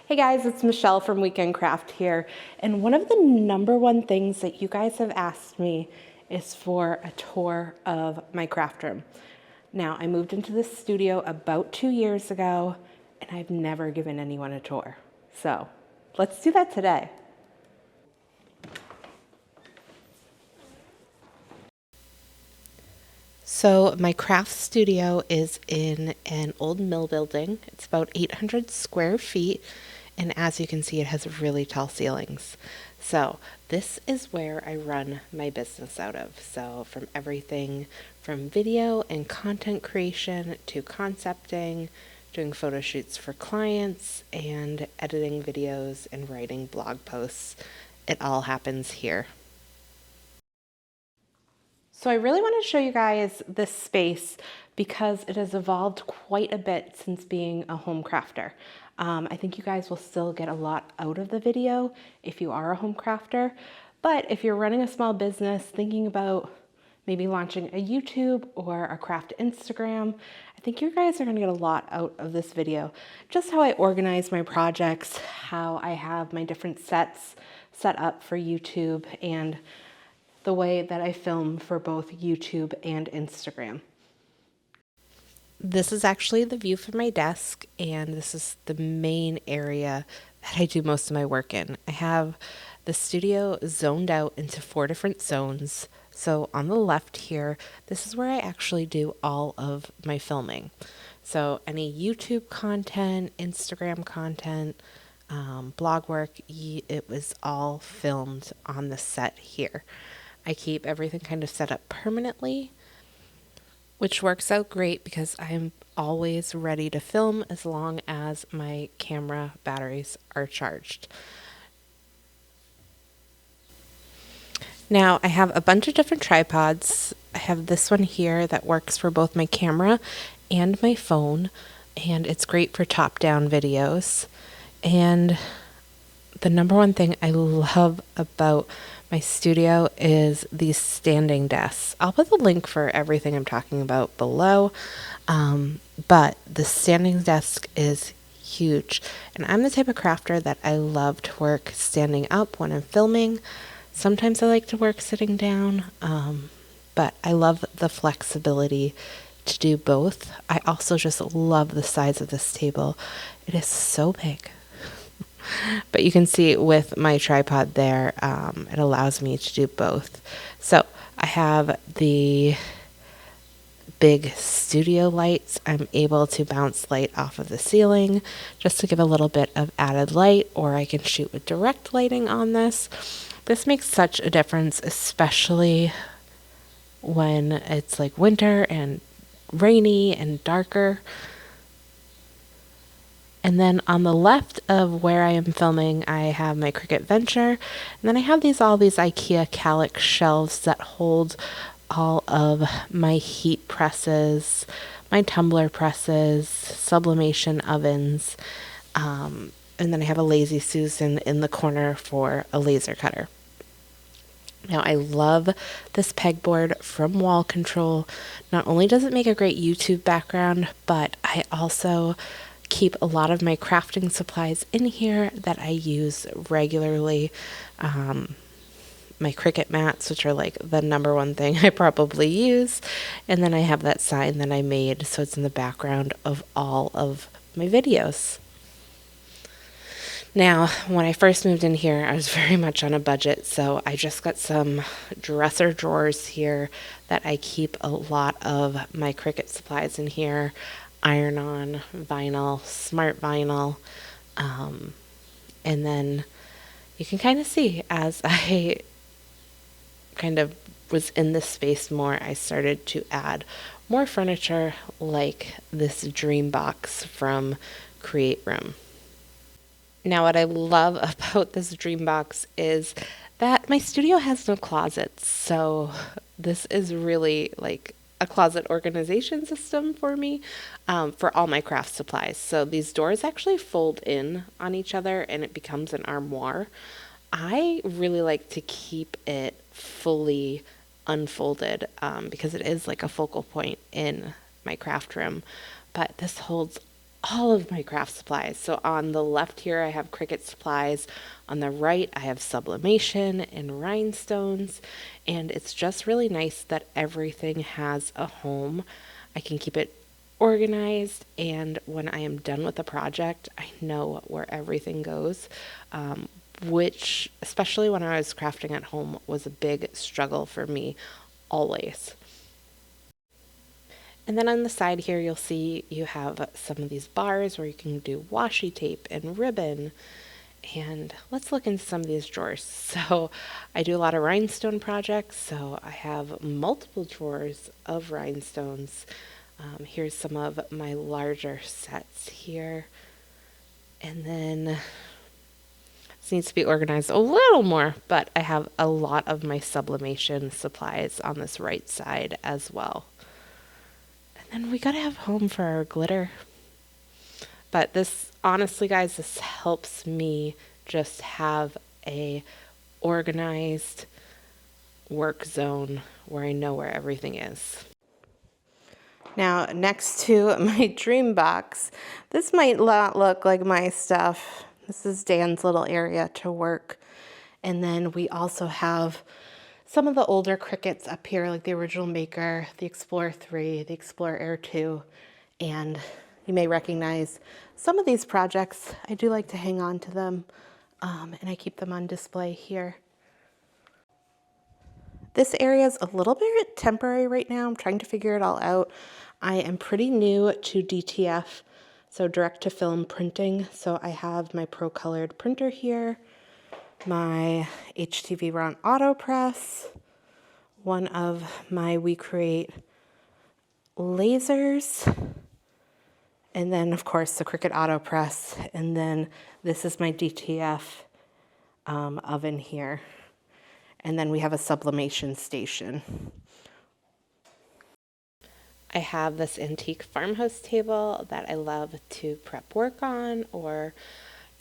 Hey guys, it's Michelle from Weekend Craft here, and one of the number one things that you guys have asked me is for a tour of my craft room. Now, I moved into this studio about 2 years ago, and I've never given anyone a tour. So, let's do that today. So my craft studio is in an old mill building. It's about 800 square feet, and as you can see, it has really tall ceilings. So this is where I run my business out of. So from everything from video and content creation to concepting, doing photo shoots for clients, and editing videos and writing blog posts, it all happens here. So I really want to show you guys this space because it has evolved quite a bit since being a home crafter. I think you guys will still get a lot out of the video if you are a home crafter, but if you're running a small business, thinking about maybe launching a YouTube or a craft Instagram, I think you guys are going to get a lot out of this video. Just how I organize my projects, how I have my different sets set up for YouTube, and the way that I film for both YouTube and Instagram. This is actually the view from my desk, and this is the main area that I do most of my work in. I have the studio zoned out into 4 different zones. So on the left here, this is where I actually do all of my filming. So any YouTube content, Instagram content, blog work, it was all filmed on the set here. I keep everything kind of set up permanently, which works out great because I'm always ready to film as long as my camera batteries are charged. Now I have a bunch of different tripods. I have this one here that works for both my camera and my phone, and it's great for top-down videos. And the number one thing I love about my studio is these standing desks. I'll put the link for everything I'm talking about below, but the standing desk is huge. And I'm the type of crafter that I love to work standing up when I'm filming. Sometimes I like to work sitting down, but I love the flexibility to do both. I also just love the size of this table. It is so big. But you can see with my tripod there, it allows me to do both. So I have the big studio lights. I'm able to bounce light off of the ceiling just to give a little bit of added light, or I can shoot with direct lighting on this. This makes such a difference, especially when it's like winter and rainy and darker. And then on the left of where I am filming, I have my Cricut Venture. And then I have all these IKEA Kallax shelves that hold all of my heat presses, my tumbler presses, sublimation ovens. And then I have a Lazy Susan in the corner for a laser cutter. Now I love this pegboard from Wall Control. Not only does it make a great YouTube background, but I also keep a lot of my crafting supplies in here that I use regularly. My Cricut mats, which are like the number one thing I probably use. And then I have that sign that I made, so it's in the background of all of my videos. Now, when I first moved in here, I was very much on a budget, so I just got some dresser drawers here that I keep a lot of my Cricut supplies in here. Iron-on vinyl, smart vinyl, and then you can kind of see as I kind of was in this space more, I started to add more furniture like this dream box from Create Room. Now what I love about this dream box is that my studio has no closets, so this is really like a closet organization system for me, for all my craft supplies. So these doors actually fold in on each other and it becomes an armoire. I really like to keep it fully unfolded because it is like a focal point in my craft room. But this holds all of my craft supplies. So on the left here, I have Cricut supplies. On the right, I have sublimation and rhinestones. And it's just really nice that everything has a home. I can keep it organized, and when I am done with a project, I know where everything goes, which, especially when I was crafting at home, was a big struggle for me always. And then on the side here, you'll see you have some of these bars where you can do washi tape and ribbon. And let's look into some of these drawers. So I do a lot of rhinestone projects, so I have multiple drawers of rhinestones. Here's some of my larger sets here. And then this needs to be organized a little more, but I have a lot of my sublimation supplies on this right side as well. And then we gotta have home for our glitter. But this, honestly, guys, this helps me just have a organized work zone where I know where everything is. Now, next to my dream box, this might not look like my stuff. This is Dan's little area to work. And then we also have some of the older Cricuts up here, like the original Maker, the Explorer 3, the Explorer Air 2, and you may recognize some of these projects. I do like to hang on to them, and I keep them on display here. This area is a little bit temporary right now. I'm trying to figure it all out. I am pretty new to DTF, so direct to film printing. So I have my Pro Colored printer here, my HTV Ron Auto Press, one of my We Create lasers, and then of course the Cricut Auto Press, and then this is my DTF oven here. And then we have a sublimation station. I have this antique farmhouse table that I love to prep work on, or,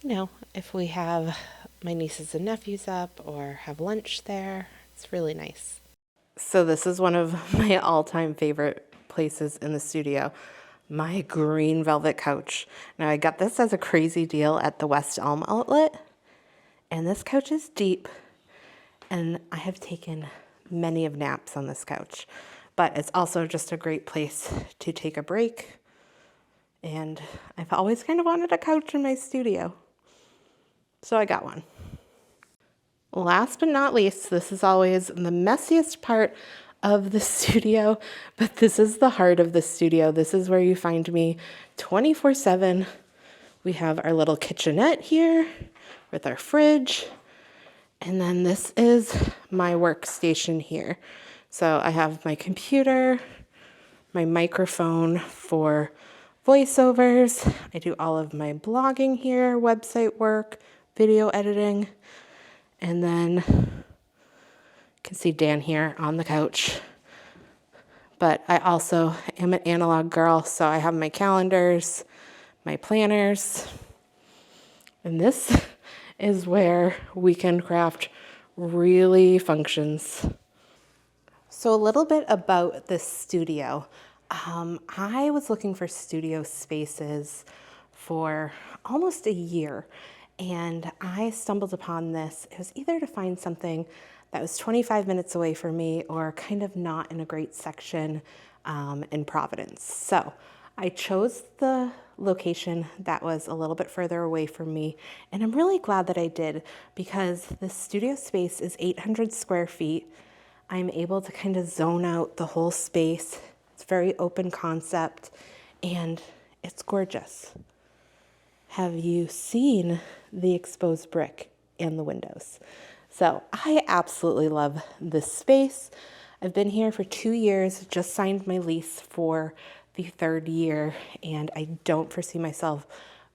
you know, if we have my nieces and nephews up or have lunch there, it's really nice. So this is one of my all-time favorite places in the studio, my green velvet couch. Now I got this as a crazy deal at the West Elm outlet, and this couch is deep. And I have taken many of naps on this couch, but it's also just a great place to take a break. And I've always kind of wanted a couch in my studio, so I got one. Last but not least, this is always the messiest part of the studio, but this is the heart of the studio. This is where you find me 24/7. We have our little kitchenette here with our fridge. And then this is my workstation here. So I have my computer, my microphone for voiceovers. I do all of my blogging here, website work, video editing. And then you can see Dan here on the couch. But I also am an analog girl, so I have my calendars, my planners, and this is where Weekend Craft really functions. So a little bit about this studio. I was looking for studio spaces for almost a year, and I stumbled upon this. It was either to find something that was 25 minutes away from me or kind of not in a great section in Providence. So I chose the location that was a little bit further away from me, and I'm really glad that I did, because the studio space is 800 square feet. I'm able to kind of zone out the whole space. It's very open concept, and it's gorgeous. Have you seen the exposed brick and the windows? So I absolutely love this space. I've been here for 2 years, just signed my lease for the 3rd year, and I don't foresee myself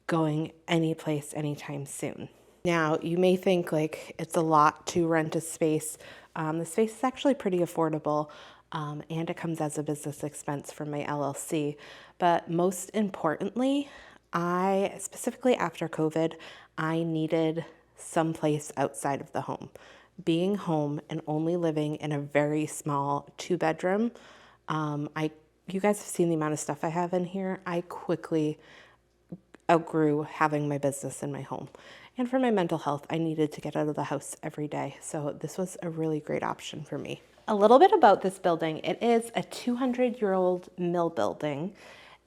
going anyplace anytime soon. Now, you may think like it's a lot to rent a space. The space is actually pretty affordable, and it comes as a business expense from my LLC. But most importantly, specifically after COVID, I needed someplace outside of the home. Being home and only living in a very small 2-bedroom, you guys have seen the amount of stuff I have in here. I quickly outgrew having my business in my home. And for my mental health, I needed to get out of the house every day. So this was a really great option for me. A little bit about this building. It is a 200-year-old mill building,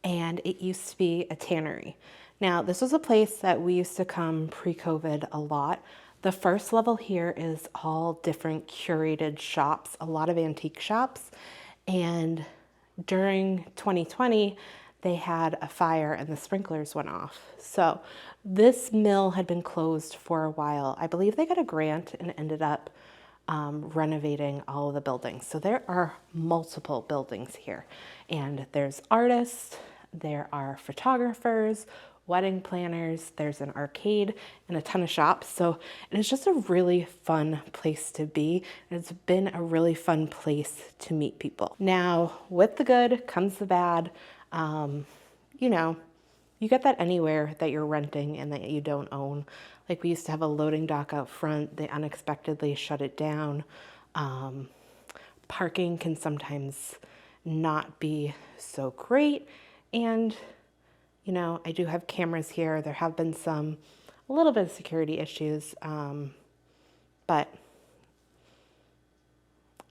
and it used to be a tannery. Now, this was a place that we used to come pre-COVID a lot. The first level here is all different curated shops, a lot of antique shops. And during 2020, they had a fire and the sprinklers went off. So this mill had been closed for a while. I believe they got a grant and ended up renovating all of the buildings. So there are multiple buildings here, and there's artists, there are photographers, wedding planners, there's an arcade and a ton of shops. So it is just a really fun place to be. And it's been a really fun place to meet people. Now, with the good comes the bad. You know, you get that anywhere that you're renting and that you don't own. Like, we used to have a loading dock out front. They unexpectedly shut it down. Parking can sometimes not be so great. And, you know, I do have cameras here. There have been a little bit of security issues. But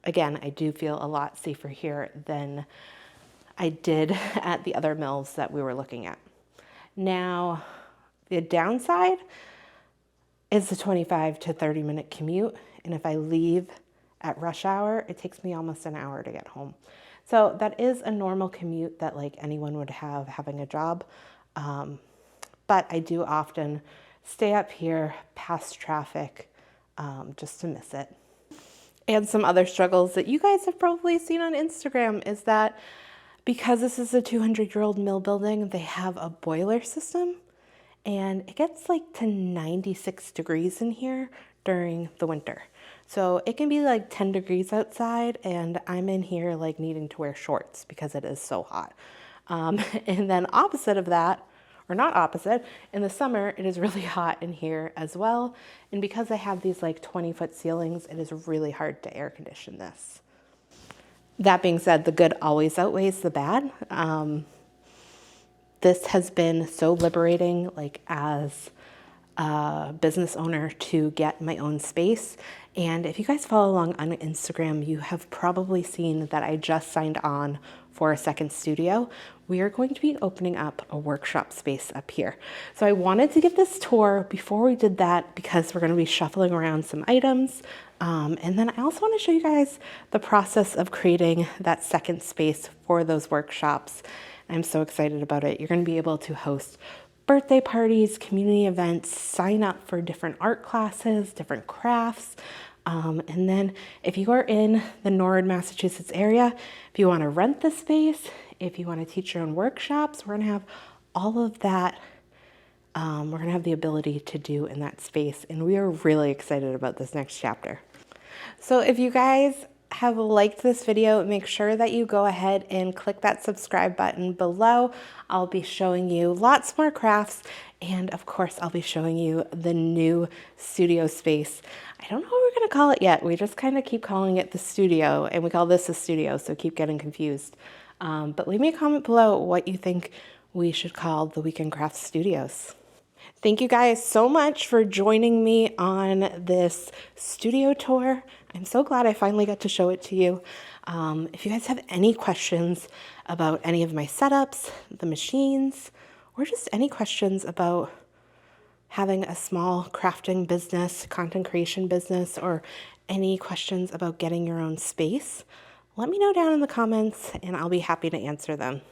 again, I do feel a lot safer here than I did at the other mills that we were looking at. Now, the downside is the 25 to 30 minute commute. And if I leave at rush hour, it takes me almost an hour to get home. So that is a normal commute that like anyone would have having a job. But I do often stay up here past traffic just to miss it. And some other struggles that you guys have probably seen on Instagram is that because this is a 200-year-old mill building, they have a boiler system, and it gets like to 96 degrees in here during the winter. So it can be like 10 degrees outside, and I'm in here like needing to wear shorts because it is so hot. And then opposite of that, or not opposite, in the summer, it is really hot in here as well. And because I have these like 20-foot ceilings, it is really hard to air condition this. That being said, the good always outweighs the bad. This has been so liberating, like as a business owner, to get my own space. And if you guys follow along on Instagram, you have probably seen that I just signed on for a second studio. We are going to be opening up a workshop space up here. So I wanted to give this tour before we did that because we're going to be shuffling around some items. And then I also want to show you guys the process of creating that second space for those workshops. I'm so excited about it. You're going to be able to host birthday parties, community events, sign up for different art classes, different crafts. And then if you are in the Norwood, Massachusetts area, if you want to rent the space, if you want to teach your own workshops, we're going to have all of that. We're going to have the ability to do in that space. And we are really excited about this next chapter. So if you guys have liked this video, make sure that you go ahead and click that subscribe button below. I'll be showing you lots more crafts, and of course I'll be showing you the new studio space. I don't know what we're gonna call it yet. We just kind of keep calling it the studio, and we call this a studio, so keep getting confused. But leave me a comment below what you think we should call the Weekend Crafts Studios. Thank you guys so much for joining me on this studio tour. I'm so glad I finally got to show it to you. If you guys have any questions about any of my setups, the machines, or just any questions about having a small crafting business, content creation business, or any questions about getting your own space, let me know down in the comments and I'll be happy to answer them.